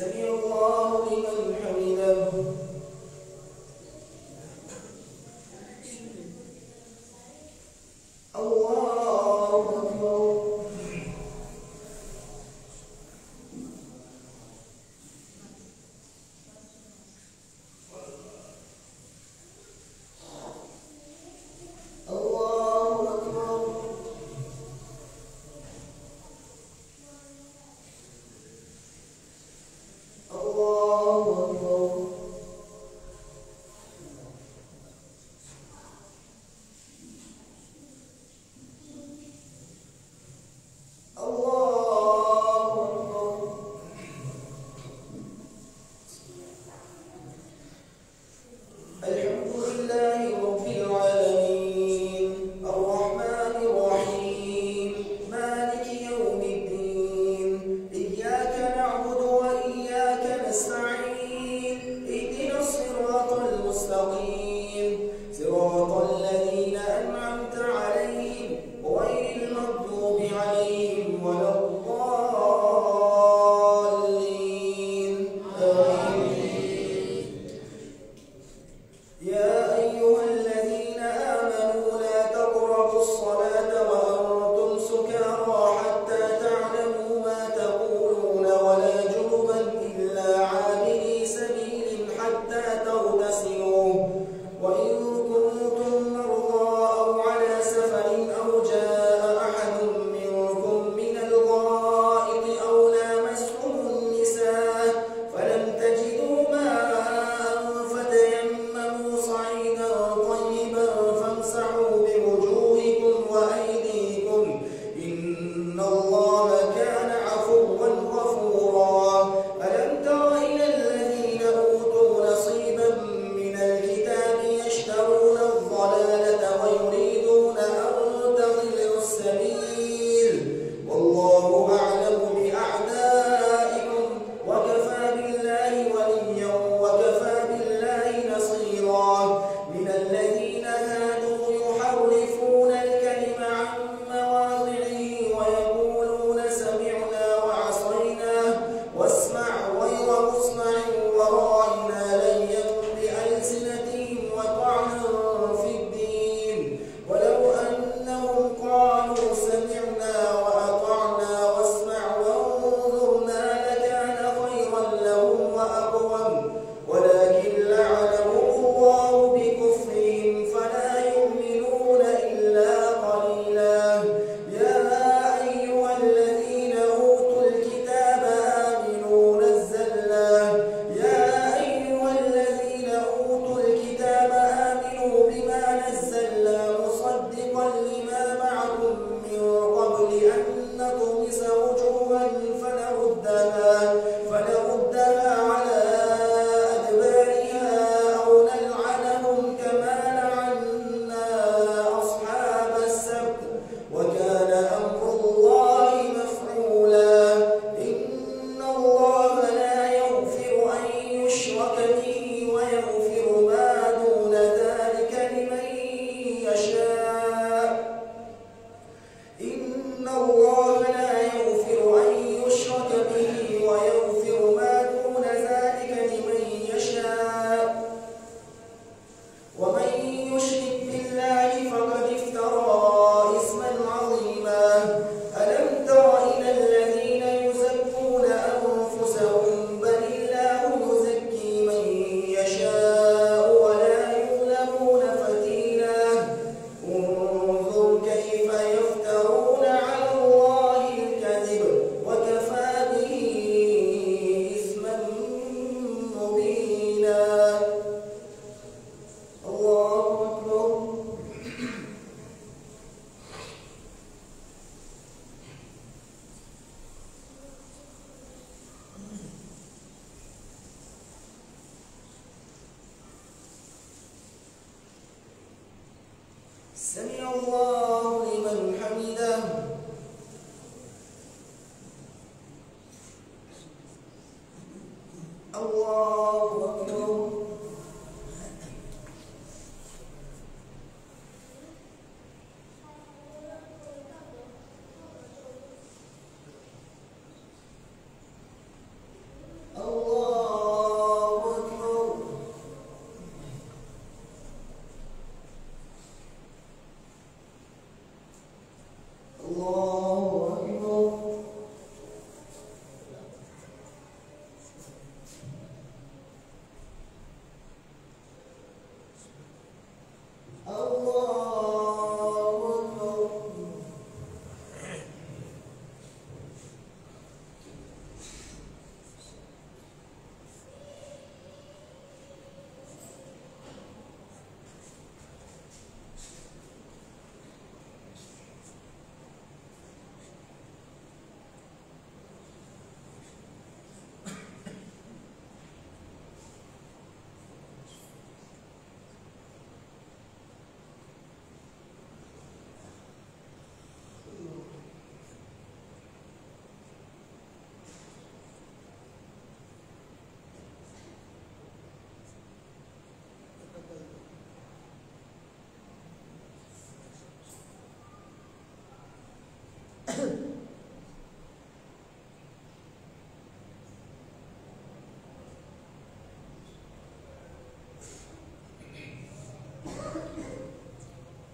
سمع الله لمن حمده. الله أكبر. سمع الله لمن حمده. الله أكبر.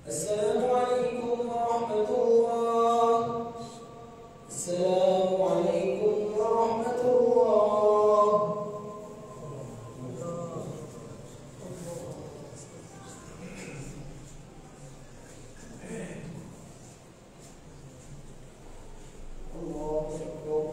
السلام عليكم ورحمة الله. السلام عليكم ورحمة الله. الله أكبر.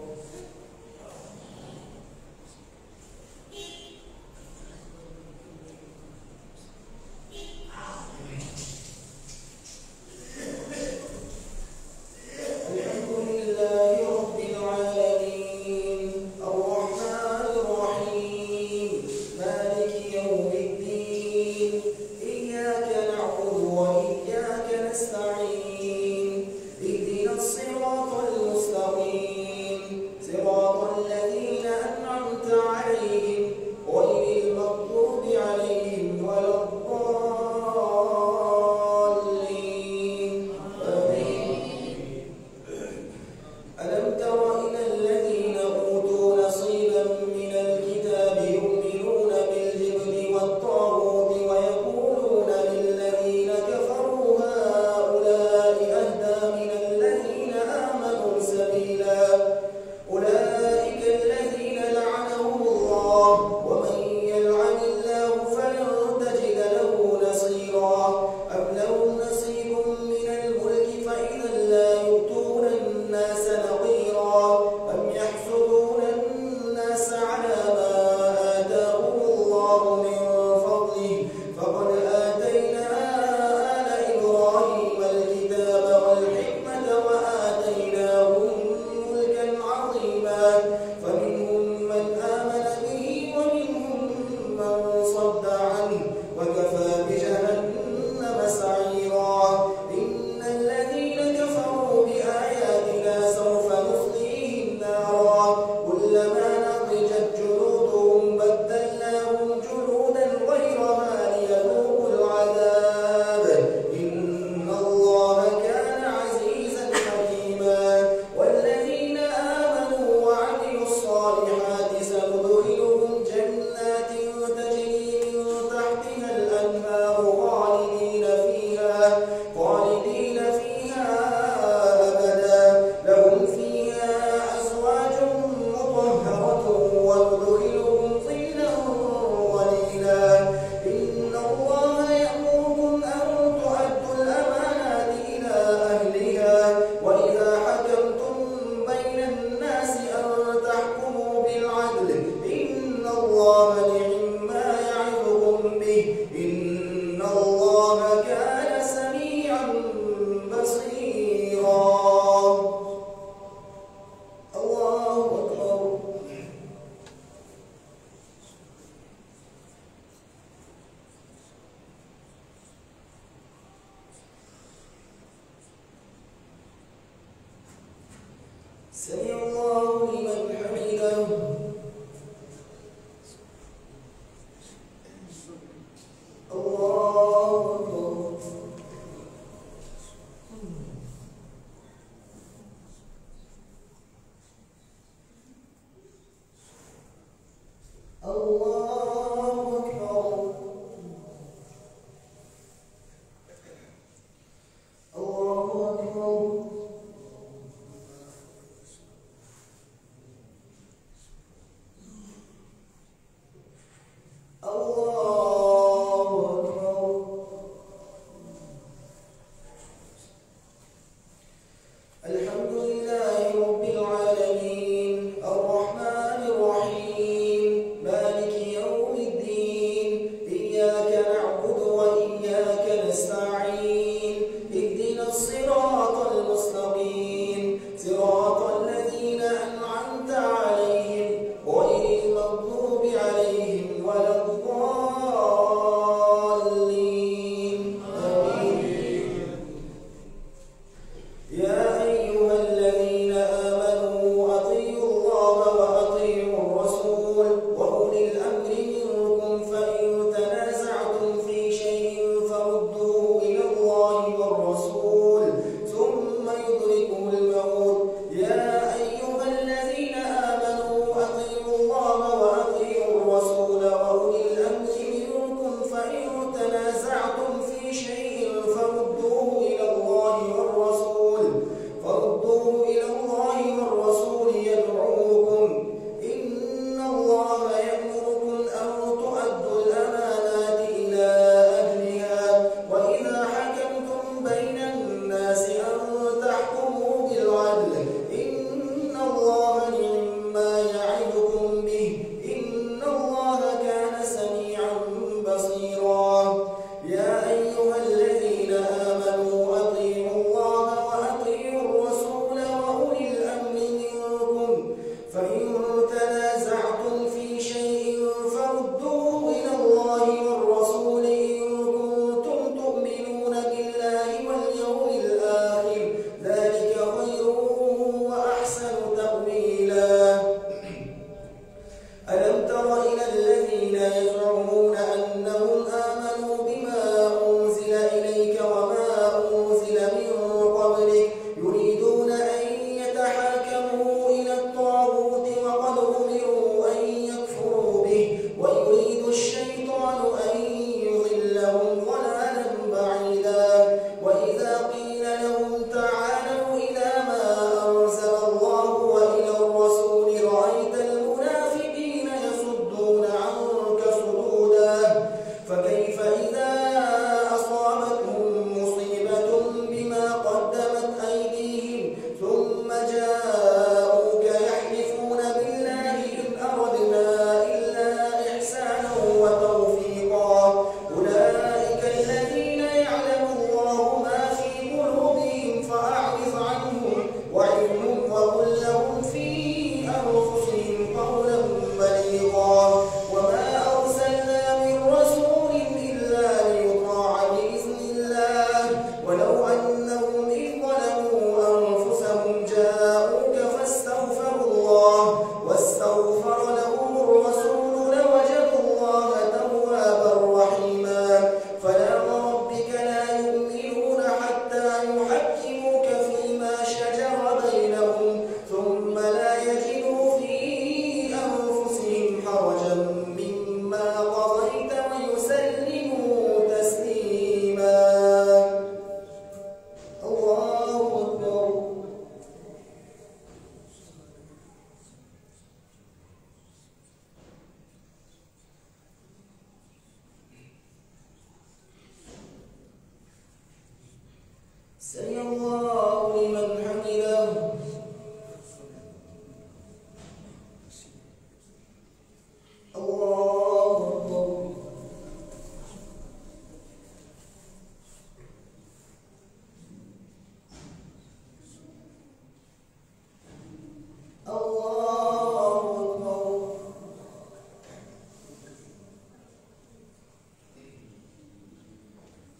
كلما نضجت جلودهم بدلناهم جلودا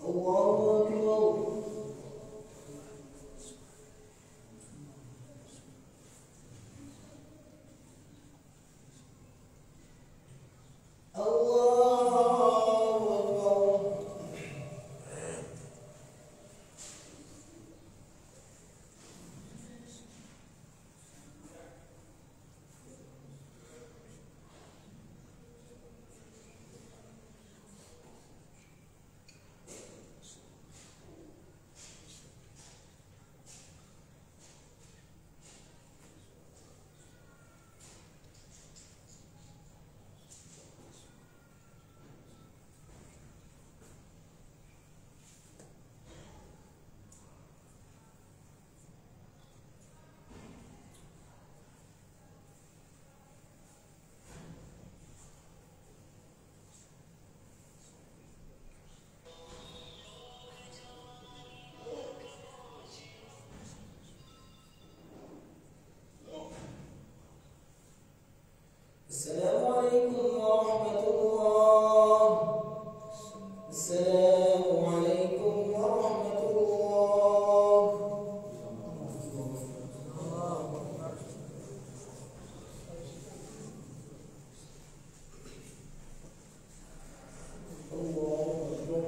الله أكبر. السلام عليكم ورحمة الله. السلام عليكم ورحمة الله. الله أكبر.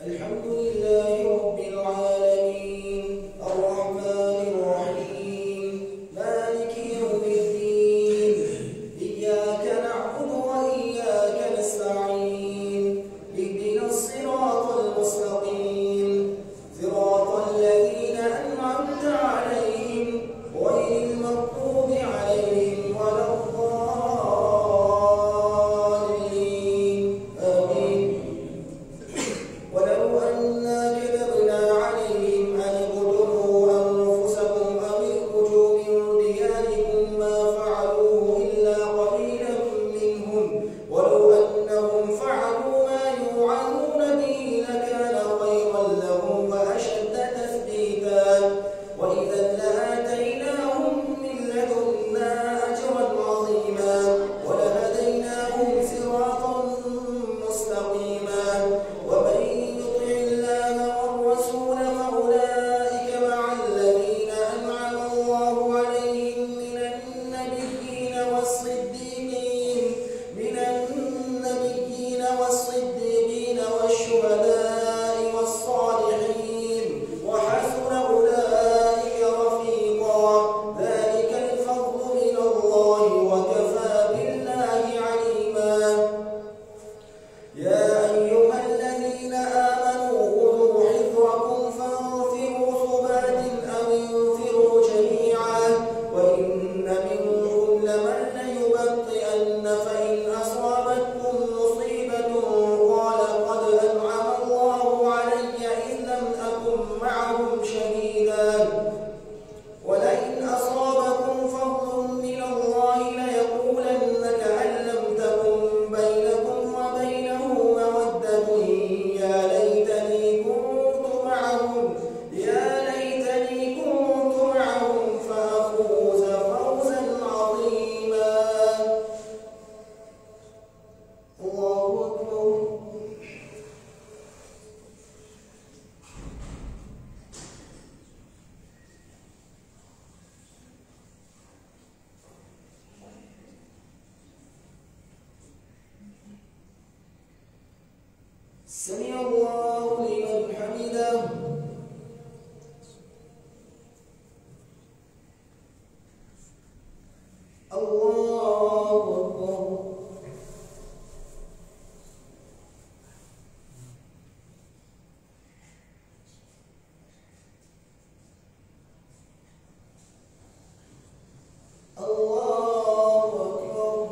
الحمد لله رب العالمين الرحمن الرحيم مالك يوم الدين إياك نعبد وإياك نستعين اهدنا الصراط المستقيم صراط الذين أنعمت عليهم غير المغضوب عليهم ولا الضالين آمين. ولو أنا كتبنا عليهم أن اقتلوا أنفسكم أو اخرجوا من دياركم ما فعلوه إلا قليلا منهم ولو أنهم فعلوا ما يوعظون به لكان خيرا لهم وأشد تثبيتا وإذا لآتيناهم من لدنا أجرا عظيما ولهديناهم صراطا مستقيما. ومن يطع الله والرسول فأولئك مع الذين أنعم الله عليهم من النبيين والصديقين والشهداء والصالحين وحسن أولئك رفيقا. ذلك الفضل من الله وكفى بالله عليما. يا أيها الذين آمنوا خذوا حذركم فانفروا ثبات أو انفروا جميعا وإن منكم لمن ليبطئن فإن أصابتكم مصيبة قال قد أنعم الله علي إذ لم أكن معهم شهيدا ولئن أصابكم فضل من الله ليقولن كأن لم تكن بينكم وبينه مودة يا ليتني كنت معهم فأفوز فوزا عظيما. الله أكبر. سمع الله لمن حمده. الله أكبر. الله أكبر.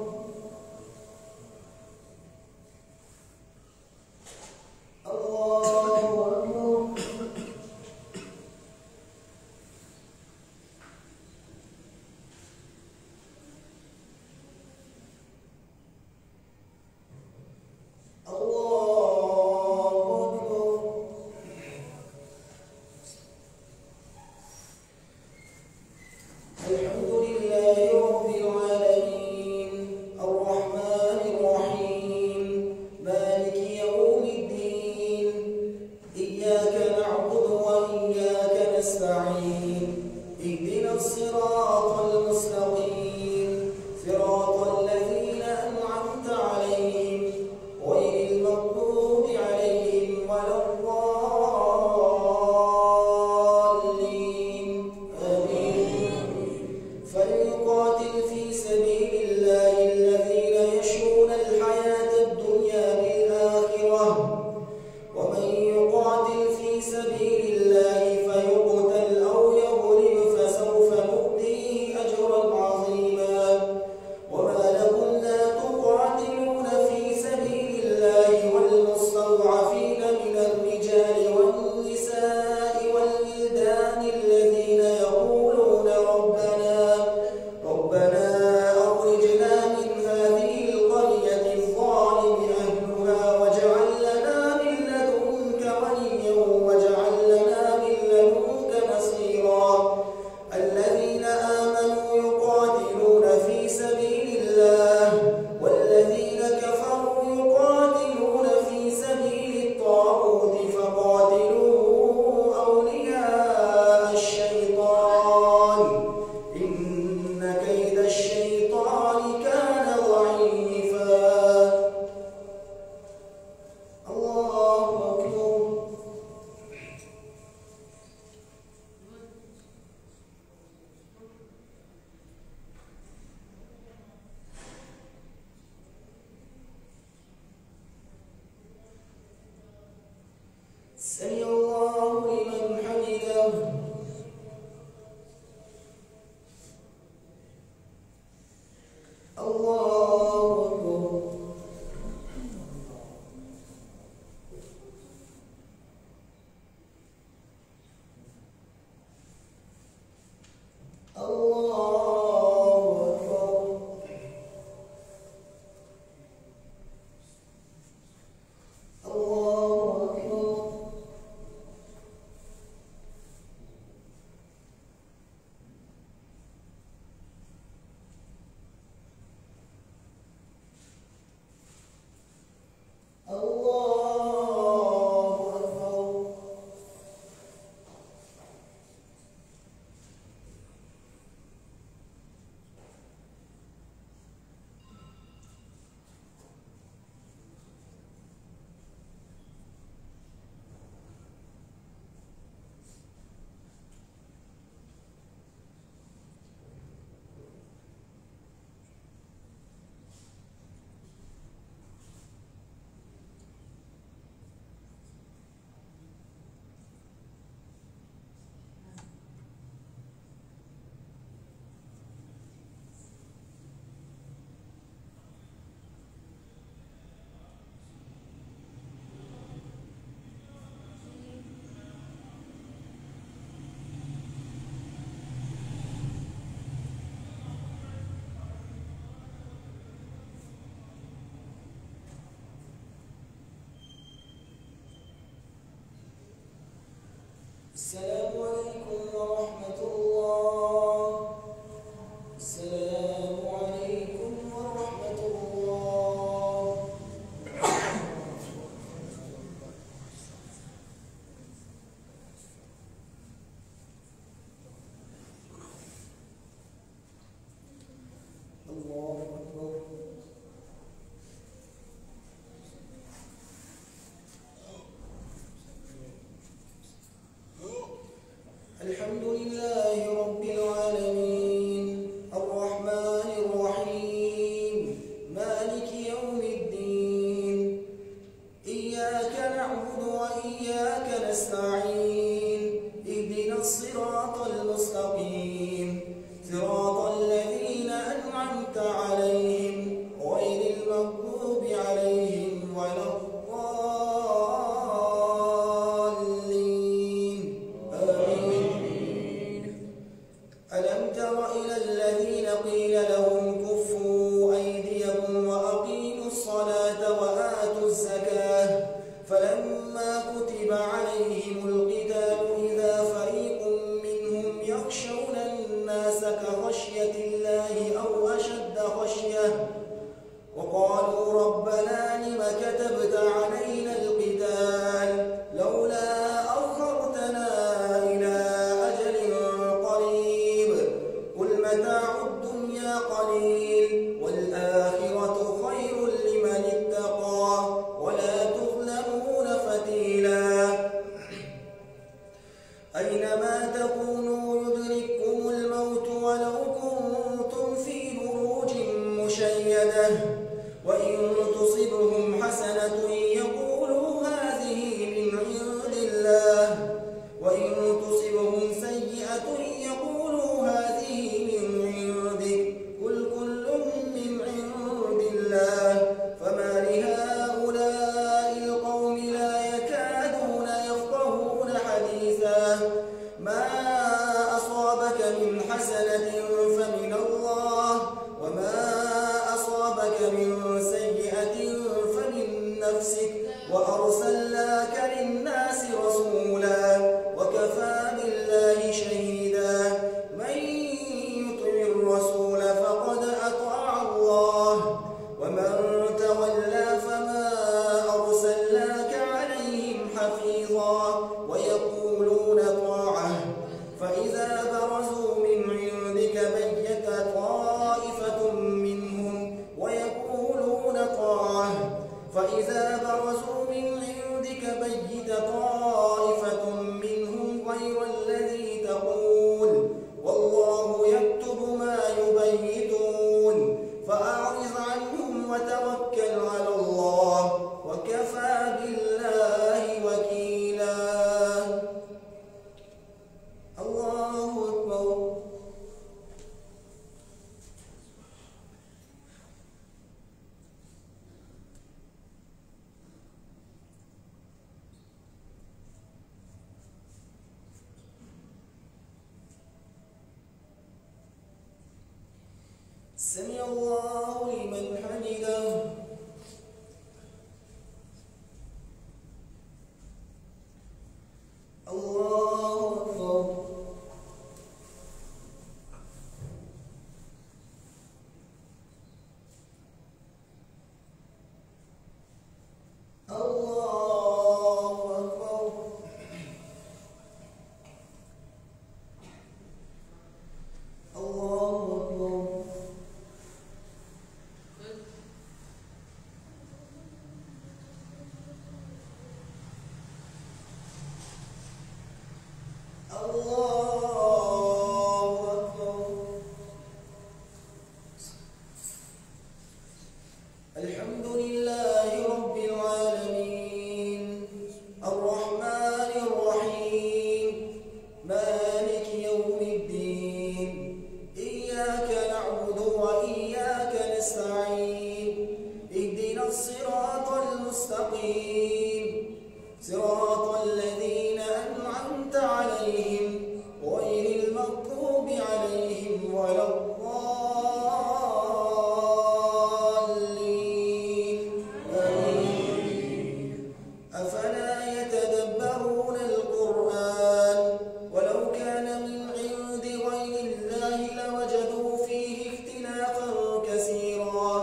نستعين اهدنا الصراط المستقيم صراط الذين أنعمت عليهم غير المغضوب عليهم ولا الضالين آمين. فليقاتل في سبيل الله الذين يشرون الحياة الدنيا بالآخرة ومن يقاتل في سبيل الله فيقتل أو يغلب فسوف نؤتيه أجرا عظيما. وما لكم لا تقاتلون في سبيل الله والمستضعفين من الرجال والنساء والولدان الذين يقولون ربنا أخرجنا من هذه القرية الظالم أهلها واجعل لنا من لدنك وليا واجعل لنا من لدنك نصيرا. الذين آمنوا يقاتلون في سبيل الله والذين كفروا يقاتلون في سبيل الطاغوت فقاتلوا أولياء الشيطان إن كيد الشيطان كان ضعيفا. الله أكبر. سمع الله لمن حمده. الله أكبر. الله أكبر. الله أكبر. الله أكبر. السلام عليكم ورحمة الله. السلام عليكم ورحمة الله. الله أكبر. الحمد لله رب العالمين الرحمن الرحيم مالك يوم الدين إياك نعبد وإياك نستعين اهدنا الصراط المستقيم صراط الذين أنعمت عليهم غير المغضوب عليهم ولا الضالين آمين. ألم تر إلى الذين قيل لهم كفوا أيديكم وأقيموا الصلاة وآتوا الزكاة فلما كتب عليهم القتال إذا فريق منهم يخشون أينما تكونوا يدرككم الموت ولو كنتم في بروج مشيدة وإن تصبهم حسنة يقولوا هذه من عند الله وإن تصبهم سيئة يقولوا هذه من عندك قل كل من عند الله فما لهؤلاء القوم لا يكادون يفقهون حديثا ما أصابك من حسنة فمن الله وما أصابك من سيئة فمن نفسك وأرسلناك للناس رسولا وكفى بالله شهيدا من يطع الرسول فقد أطاع الله ومن تولى فما أرسلناك عليهم حفيظا ويقولون طاعة فإذا برزوا من عندك بيت طائفة منهم ويقولون طاعة فإذا برزوا من عندك بيت طائفة منهم غير الذي تقول والله يكتب ما يبيتون فأعرض عنهم وتوكل على الله وكفى بالله وكيلا. الله أكبر. سمع الله لمن حمده. الله أكبر. الله أكبر. الله أكبر. الحمد لله رب العالمين الرحمن الرحيم مالك يوم الدين إياك نعبد وإياك نستعين اهدنا الصراط المستقيم صراط الذين أنعمت عليهم غير المغضوب عليهم ولا الضالين آمين. أفلا يتدبرون القرآن ولو كان من عند غير الله لوجدوا فيه اختلافا كثيرا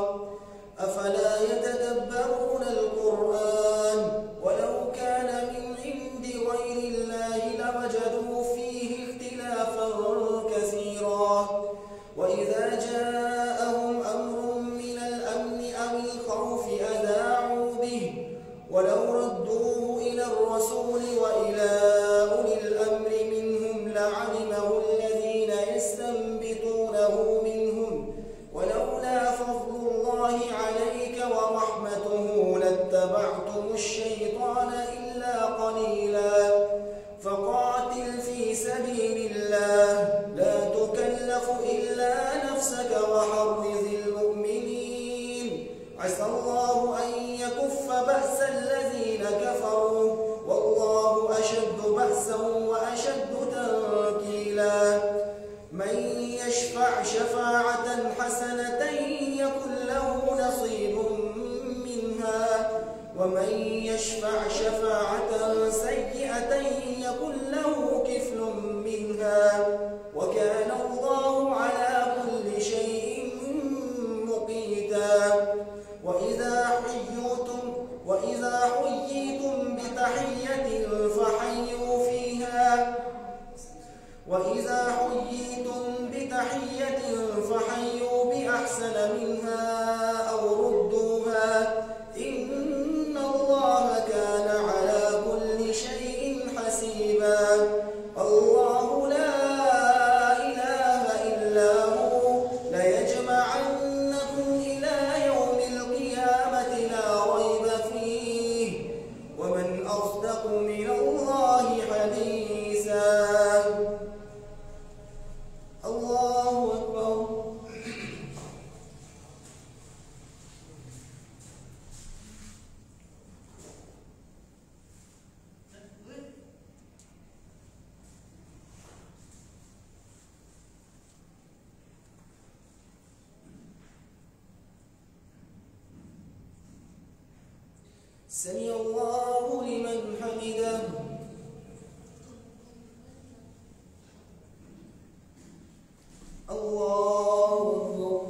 أفلا يتدبرون القرآن ولو كان من عند غير الله لوجدوا فيه اختلافا كثيرا وإذا جاءهم أمر من الأمن أو الخوف أذاعوا به ولو ردوه إلى الرسول وإلى أولي الأمر منهم لعلمه الذين يستنبطونه منهم ولولا فضل الله عليك ورحمته لاتبعتم الشيطان إلا قليلا فقاتل في سبيل الله لا تكلف إلا نفسك وحرض المؤمنين عسى الله أن يكف بأس الذين كفروا والله أشد بأسا وأشد تنكيلا من يشفع شفاعة حسنة يكن له نصيب منها ومن يشفع شفاعة سيئة يكن له كفل منها وكان الله على كل شيء مقيتا وإذا حييتم بتحية فحيوا بأحسن منها أو ردوها إن الله كان على كل شيء حسيبا. الله سمع الله لمن حمده. الله أكبر.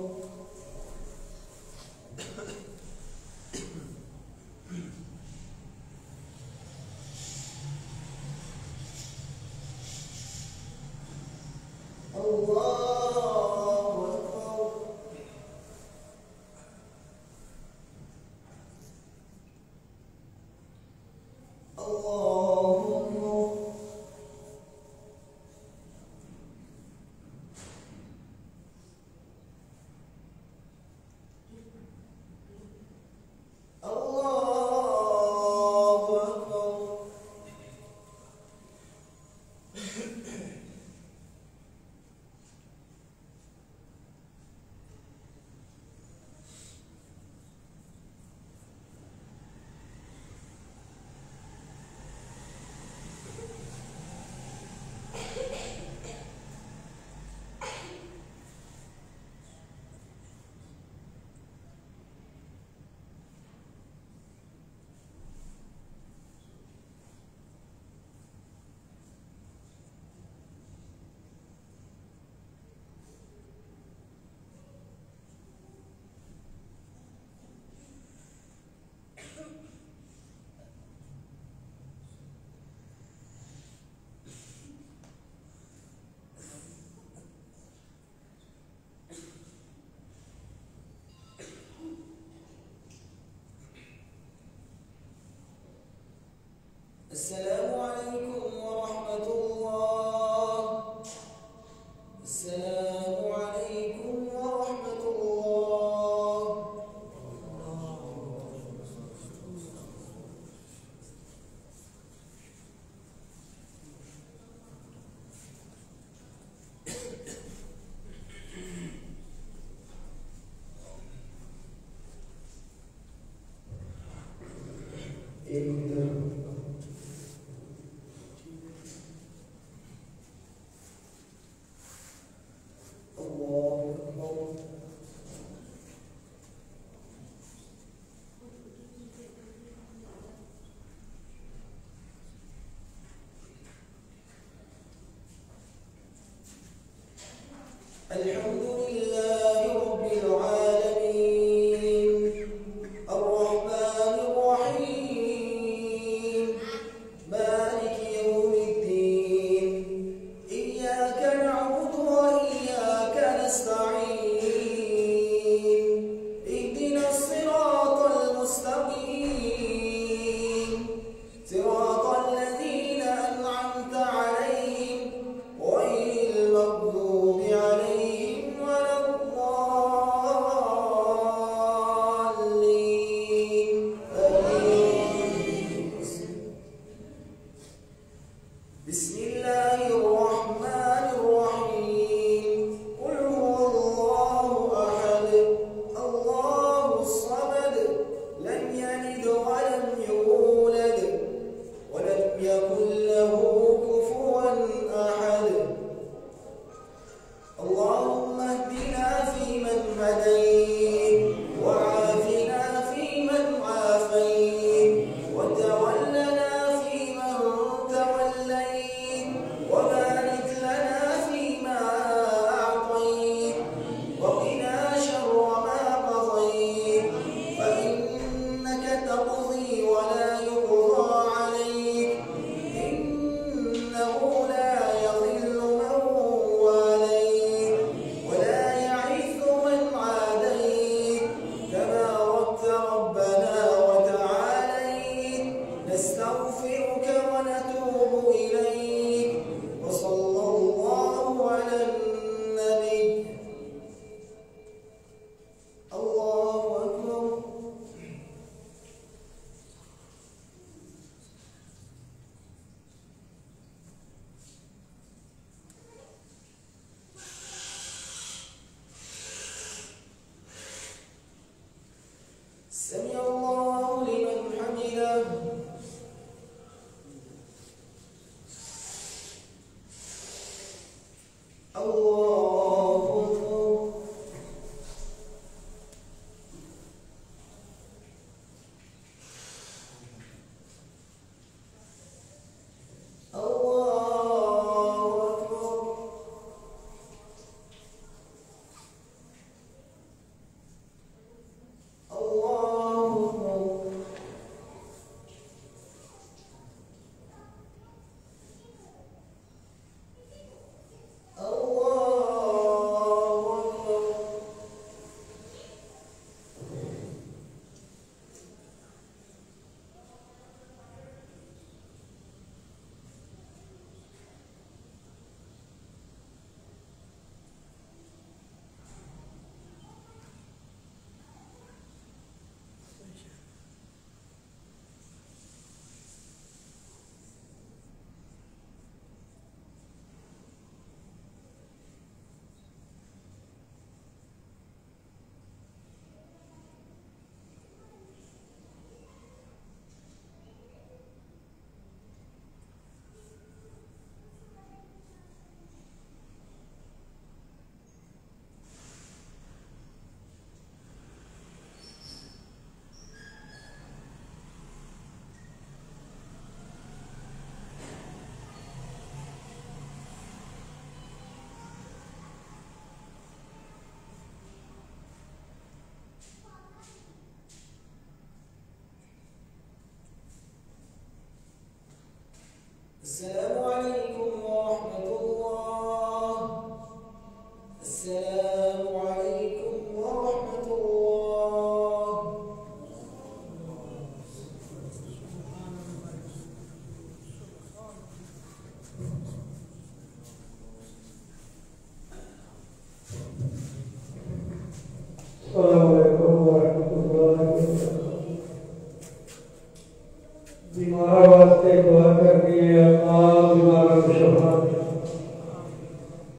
السلام عليكم ورحمة الله. السلام عليكم ورحمة الله. الحمد لله رب العالمين الرحمن الرحيم مالك يوم الدين إياك نعبد وإياك نستعين اهدنا الصراط المستقيم صراط الذين أنعمت عليهم غير المغضوب عليهم ولا الضالين آمين. بسم الله الرحمن الرحيم قل هو الله أحد الله الصمد لم يلد ولم يولد ولم يكن له كفوا أحد. اللهم اهدنا فيمن هديت وعافنا فيمن عافيت وتولنا فيمن توليت وبارك لنا فيما أعطيت وقنا شر ما قضيت فإنك تقضي ولا يقضى عليك إنه لا يضل من واليت ولا يعز من عاديت تباركت ربنا وتعاليت نستغفرك ونتوب إليك وصلى الله على النبي. الله أكبر. سمع الله لمن حمده. الله أكبر. يهدي الله بما